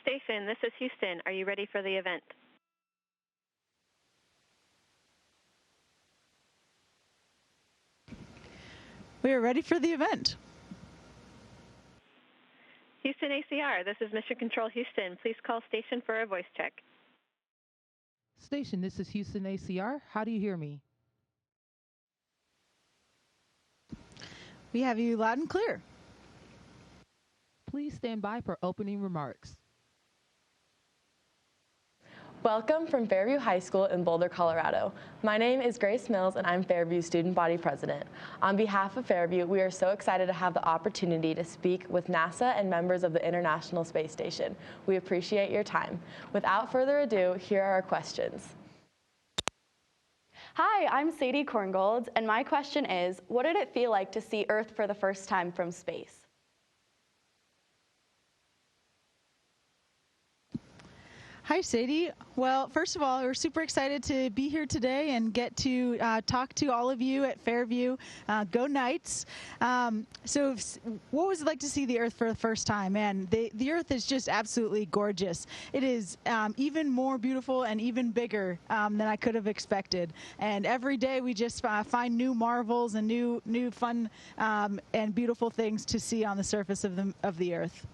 station, this is Houston. Are you ready for the event? We are ready for the event. Houston ACR, this is Mission Control Houston. Please call station for a voice check. Station, this is Houston ACR. How do you hear me? We have you loud and clear. Please stand by for opening remarks. Welcome from Fairview High School in Boulder, Colorado. My name is Grace Mills, and I'm Fairview Student Body President. On behalf of Fairview, we are so excited to have the opportunity to speak with NASA and members of the International Space Station. We appreciate your time. Without further ado, here are our questions. Hi, I'm Sadie Korngold, and my question is, what did it feel like to see Earth for the first time from space? Hi, Sadie. Well, first of all, we're super excited to be here today and get to talk to all of you at Fairview. Go Knights. So what was it like to see the Earth for the first time? Man, the Earth is just absolutely gorgeous. It is even more beautiful and even bigger than I could have expected. And every day we just find new marvels and new fun and beautiful things to see on the surface of the Earth.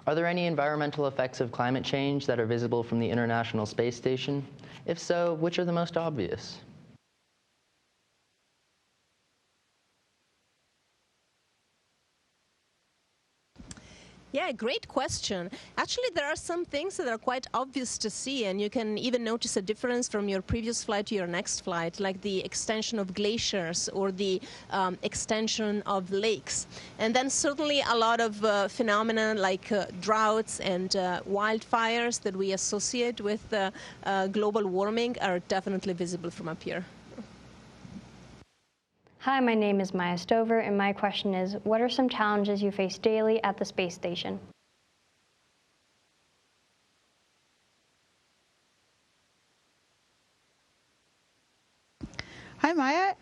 Are there any environmental effects of climate change that are visible from the International Space Station? If so, which are the most obvious? Yeah, great question. Actually, there are some things that are quite obvious to see, and you can even notice a difference from your previous flight to your next flight, like the extension of glaciers or the extension of lakes. And then certainly a lot of phenomena like droughts and wildfires that we associate with global warming are definitely visible from up here. Hi, my name is Maya Stover, and my question is, what are some challenges you face daily at the space station? Hi, Maya.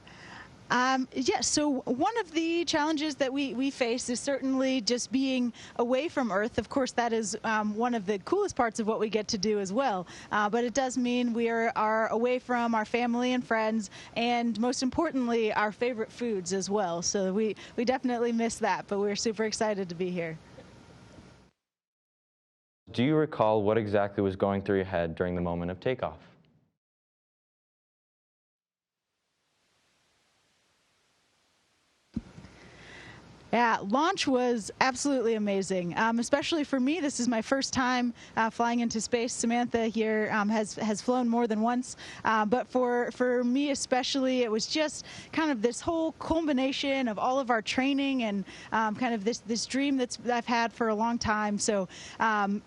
Yes, so one of the challenges that we face is certainly just being away from Earth. Of course, that is one of the coolest parts of what we get to do as well. But it does mean we are away from our family and friends, and most importantly, our favorite foods as well. So we definitely miss that, but we're super excited to be here. Do you recall what exactly was going through your head during the moment of takeoff? Yeah, launch was absolutely amazing, especially for me. This is my first time flying into space. Samantha here has flown more than once, but for me especially, it was just kind of this whole culmination of all of our training and kind of this dream that I've had for a long time. So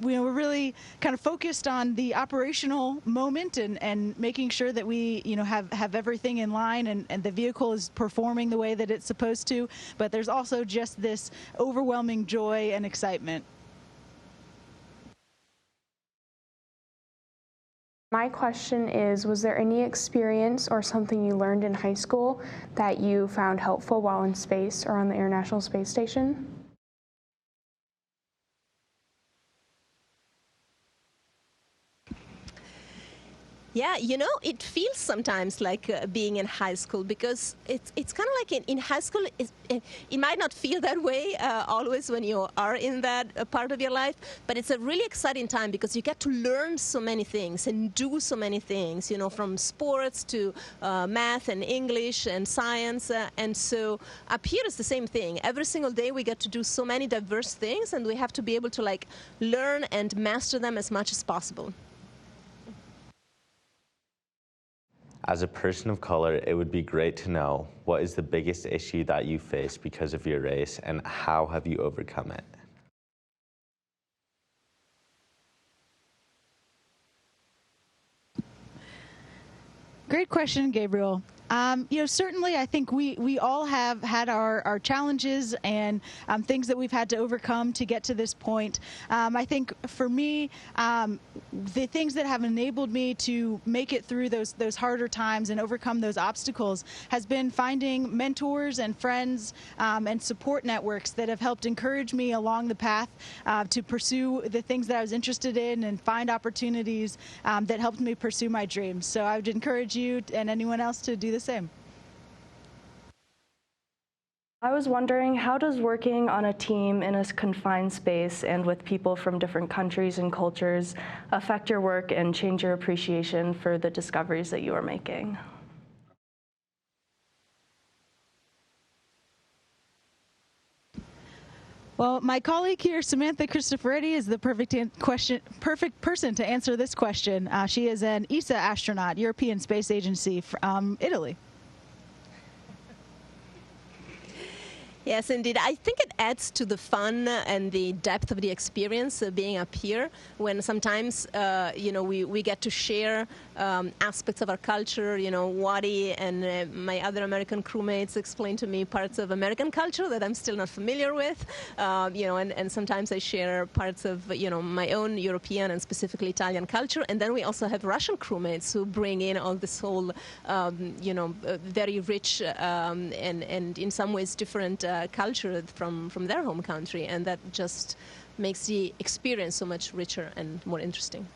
we're really kind of focused on the operational moment and making sure that we have everything in line and the vehicle is performing the way that it's supposed to. But there's also just this overwhelming joy and excitement. My question is, was there any experience or something you learned in high school that you found helpful while in space or on the International Space Station? Yeah, it feels sometimes like being in high school, because it's kind of like in high school, it might not feel that way always when you are in that part of your life, but it's a really exciting time because you get to learn so many things and do so many things, from sports to math and English and science. And so up here is the same thing. Every single day we get to do so many diverse things, and we have to be able to learn and master them as much as possible. As a person of color, it would be great to know, what is the biggest issue that you face because of your race, and how have you overcome it? Great question, Gabriel. Certainly I think we all have had our challenges and things that we've had to overcome to get to this point. I think for me, the things that have enabled me to make it through those harder times and overcome those obstacles has been finding mentors and friends and support networks that have helped encourage me along the path to pursue the things that I was interested in and find opportunities that helped me pursue my dreams. So I would encourage you and anyone else to do the same. I was wondering, how does working on a team in a confined space and with people from different countries and cultures affect your work and change your appreciation for the discoveries that you are making? Well, my colleague here, Samantha Cristoforetti, is the perfect person to answer this question. She is an ESA astronaut, European Space Agency from Italy. Yes, indeed. I think it adds to the fun and the depth of the experience being up here when sometimes, we get to share aspects of our culture. Wadi and my other American crewmates explain to me parts of American culture that I'm still not familiar with, and sometimes I share parts of, my own European and specifically Italian culture. And then we also have Russian crewmates who bring in all this whole, very rich and in some ways different culture from their home country, and that just makes the experience so much richer and more interesting.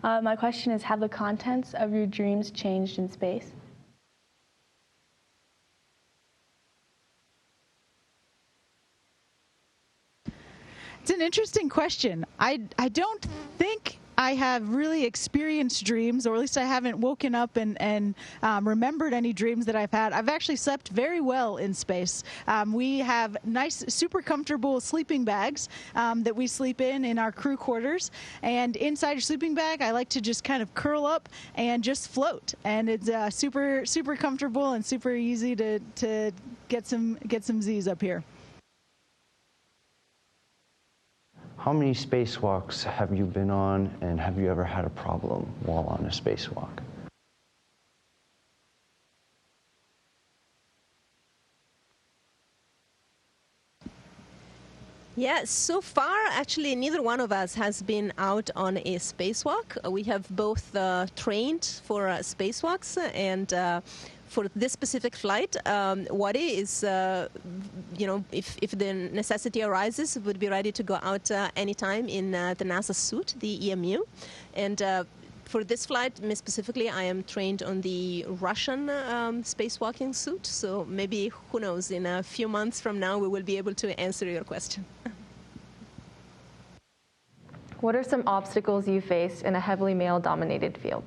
My question is, have the contents of your dreams changed in space? It's an interesting question. I don't think I have really experienced dreams, or at least I haven't woken up and remembered any dreams that I've had. I've actually slept very well in space. We have nice, super comfortable sleeping bags that we sleep in our crew quarters. And inside your sleeping bag, I like to just kind of curl up and just float. And it's super, super comfortable and super easy to get some Z's up here. How many spacewalks have you been on, and have you ever had a problem while on a spacewalk? Yeah, so far, actually, neither one of us has been out on a spacewalk. We have both trained for spacewalks, and for this specific flight, Wadi is, if the necessity arises, would be ready to go out anytime in the NASA suit, the EMU. And for this flight, me specifically, I am trained on the Russian spacewalking suit. So maybe, who knows, in a few months from now, we will be able to answer your question. What are some obstacles you face in a heavily male-dominated field?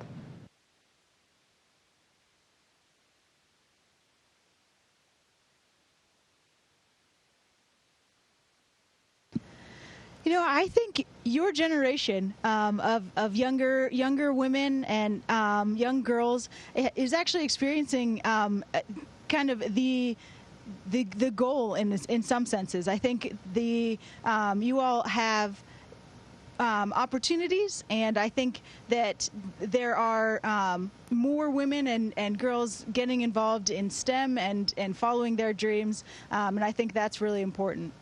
I think your generation of younger women and young girls is actually experiencing kind of the goal in some senses. I think you all have opportunities, and I think that there are more women and girls getting involved in STEM and following their dreams, and I think that's really important.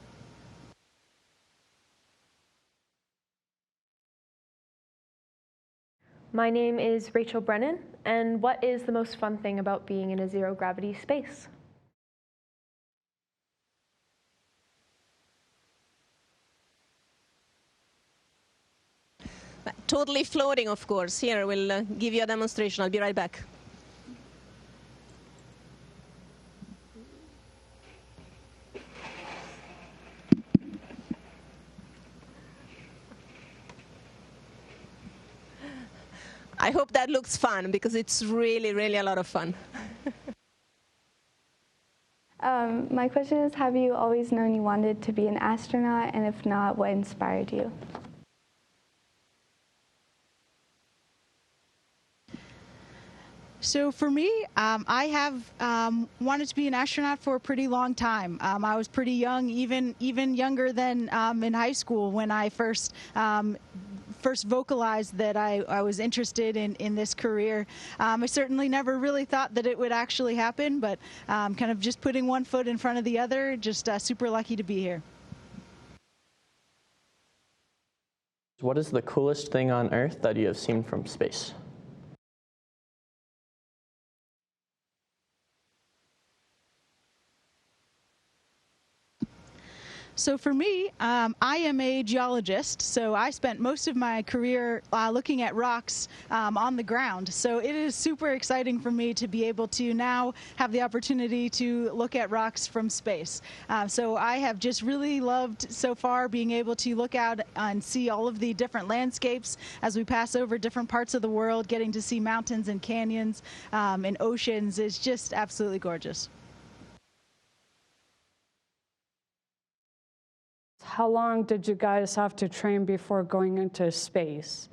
My name is Rachel Brennan, and what is the most fun thing about being in a zero-gravity space? Totally floating, of course. Here, we'll give you a demonstration. I'll be right back. I hope that looks fun, because it's really, really a lot of fun. My question is, have you always known you wanted to be an astronaut? And if not, what inspired you? So for me, I have wanted to be an astronaut for a pretty long time. I was pretty young, even younger than in high school when I first first vocalized that I was interested in this career. I certainly never really thought that it would actually happen, but kind of just putting one foot in front of the other, just super lucky to be here. What is the coolest thing on Earth that you have seen from space? So for me, I am a geologist, so I spent most of my career looking at rocks on the ground. So it is super exciting for me to be able to now have the opportunity to look at rocks from space. So I have just really loved so far being able to look out and see all of the different landscapes as we pass over different parts of the world. Getting to see mountains and canyons and oceans is just absolutely gorgeous. How long did you guys have to train before going into space?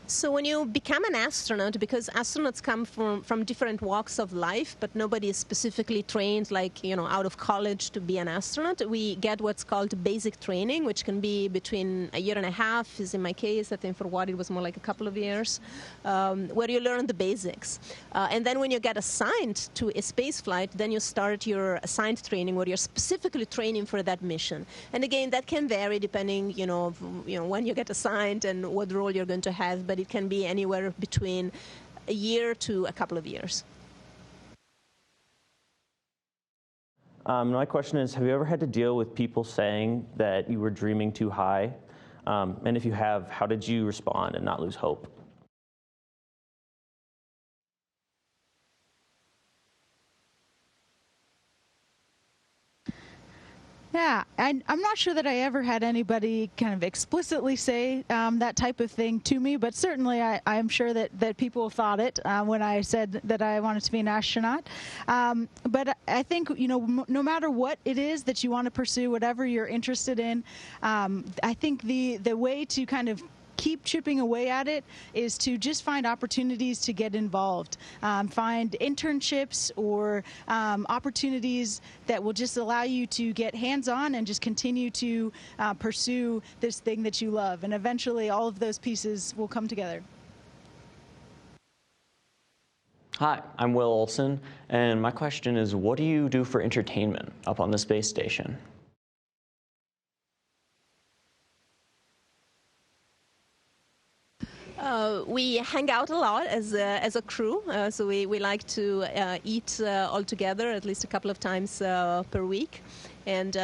So when you become an astronaut, because astronauts come from different walks of life, but nobody is specifically trained, like, you know, out of college to be an astronaut, we get what's called basic training, which can be between a year and a half, is in my case. I think for Wadi it was more like a couple of years, where you learn the basics. And then when you get assigned to a space flight, then you start your assigned training, where you're specifically training for that mission. And again, that can vary depending, you know, when you get assigned and what role you're going to have. But it can be anywhere between a year to a couple of years. My question is, have you ever had to deal with people saying that you were dreaming too high? And if you have, how did you respond and not lose hope? Yeah, and I'm not sure that I ever had anybody kind of explicitly say that type of thing to me, but certainly I am sure that people thought it when I said that I wanted to be an astronaut. But I think, you know, no matter what it is that you want to pursue, whatever you're interested in, I think the way to kind of keep chipping away at it is to just find opportunities to get involved, find internships or opportunities that will just allow you to get hands-on and just continue to pursue this thing that you love. And eventually all of those pieces will come together. Hi, I'm Will Olson, and my question is, what do you do for entertainment up on the space station? We hang out a lot as a crew, so we like to eat all together at least a couple of times per week. And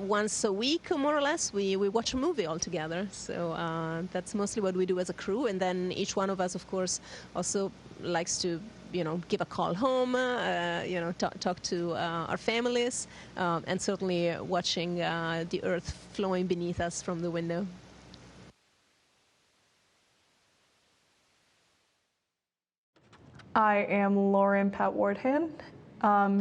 once a week, more or less, we watch a movie all together. So that's mostly what we do as a crew. And then each one of us, of course, also likes to, you know, give a call home, you know, talk to our families, and certainly watching the Earth flowing beneath us from the window. I am Lauren Pat-Wardhan.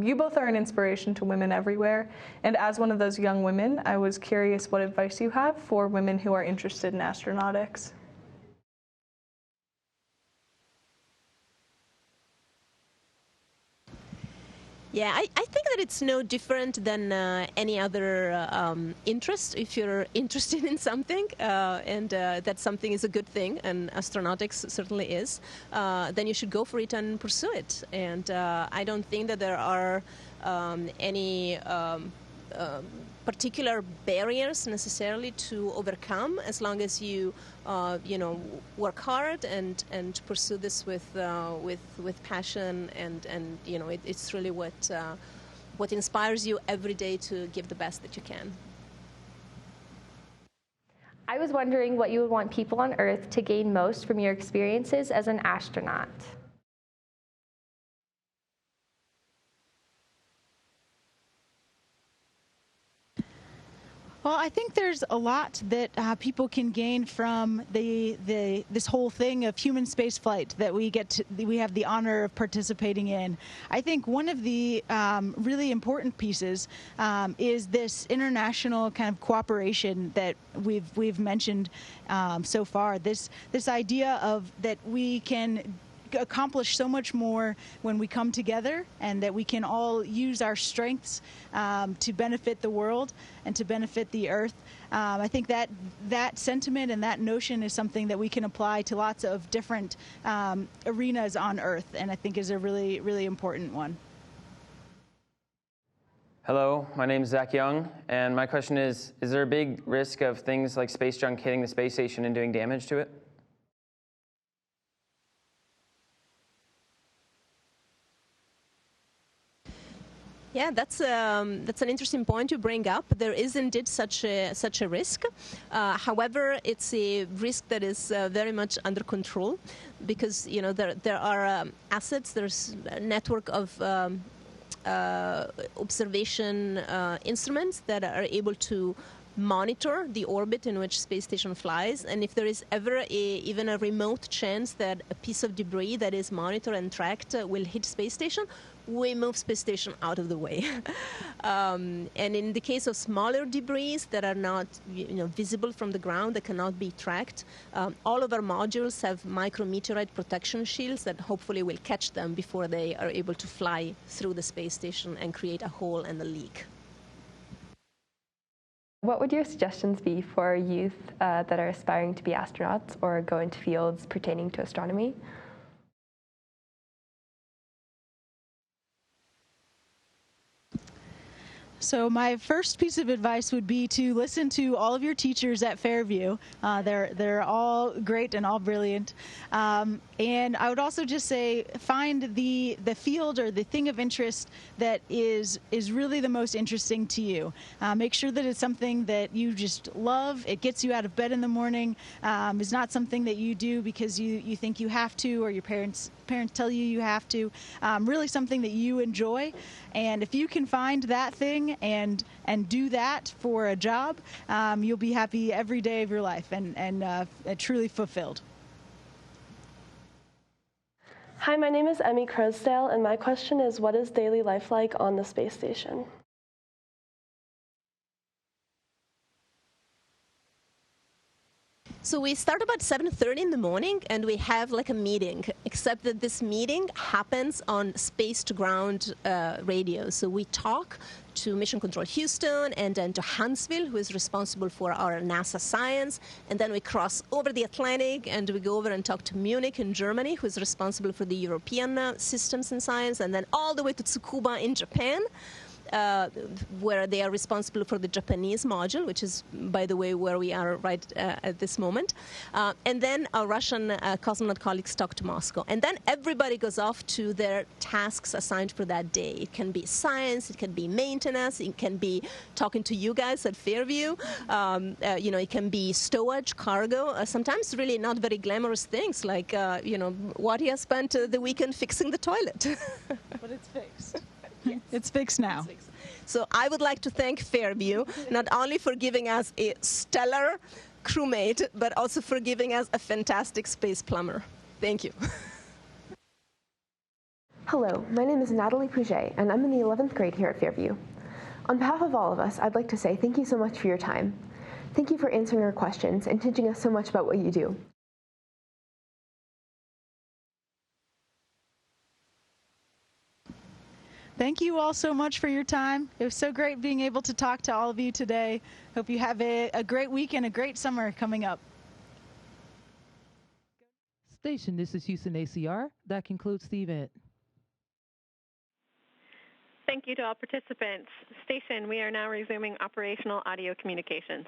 You both are an inspiration to women everywhere, and as one of those young women, I was curious what advice you have for women who are interested in astronautics. Yeah, I think that it's no different than any other interest. If you're interested in something and that something is a good thing, and astronautics certainly is, then you should go for it and pursue it. And I don't think that there are any particular barriers necessarily to overcome, as long as you you know, work hard and pursue this with passion, and you know, it's really what inspires you every day to give the best that you can. I was wondering what you would want people on Earth to gain most from your experiences as an astronaut. Well, I think there's a lot that people can gain from this whole thing of human spaceflight that we have the honor of participating in. I think one of the really important pieces is this international kind of cooperation that we've mentioned so far. This idea of that we can accomplish so much more when we come together, and that we can all use our strengths to benefit the world and to benefit the Earth. I think that sentiment and that notion is something that we can apply to lots of different arenas on Earth, and I think is a really, really important one. Hello, my name is Zach Young, and my question is there a big risk of things like space junk hitting the space station and doing damage to it? Yeah, that's an interesting point you bring up. There is indeed such a risk. However, it's a risk that is very much under control, because there are assets. There's a network of observation instruments that are able to monitor the orbit in which space station flies, and if there is ever even a remote chance that a piece of debris that is monitored and tracked will hit space station, we move space station out of the way. And in the case of smaller debris that are not visible from the ground, that cannot be tracked, all of our modules have micrometeorite protection shields that hopefully will catch them before they are able to fly through the space station and create a hole and a leak. What would your suggestions be for youth that are aspiring to be astronauts or go into fields pertaining to astronomy? So my first piece of advice would be to listen to all of your teachers at Fairview. They're all great and all brilliant. And I would also just say, find the field or the thing of interest that is really the most interesting to you. Make sure that it's something that you just love. It gets you out of bed in the morning. It's not something that you do because you think you have to, or your parents tell you have to. Really something that you enjoy. And if you can find that thing and do that for a job, you'll be happy every day of your life and truly fulfilled. Hi, my name is Emmy Crosdale, and my question is, what is daily life like on the space station? So we start about 7:30 in the morning, and we have like a meeting, except that this meeting happens on space-to-ground radio. So we talk to Mission Control Houston, and then to Huntsville, who is responsible for our NASA science, and then we cross over the Atlantic, and we go over and talk to Munich in Germany, who is responsible for the European systems and science, and then all the way to Tsukuba in Japan, where they are responsible for the Japanese module, which is, by the way, where we are right at this moment. And then our Russian cosmonaut colleagues talk to Moscow. And then everybody goes off to their tasks assigned for that day. It can be science, it can be maintenance, it can be talking to you guys at Fairview, it can be stowage, cargo, sometimes really not very glamorous things like, what he has spent the weekend fixing the toilet. But it's fixed. Yes. It's fixed now. So I would like to thank Fairview, not only for giving us a stellar crewmate, but also for giving us a fantastic space plumber. Thank you. Hello, my name is Natalie Pouget, and I'm in the 11th grade here at Fairview. On behalf of all of us, I'd like to say thank you so much for your time. Thank you for answering our questions and teaching us so much about what you do. Thank you all so much for your time. It was so great being able to talk to all of you today. Hope you have a great week and a great summer coming up. Station, this is Houston ACR. That concludes the event. Thank you to all participants. Station, we are now resuming operational audio communications.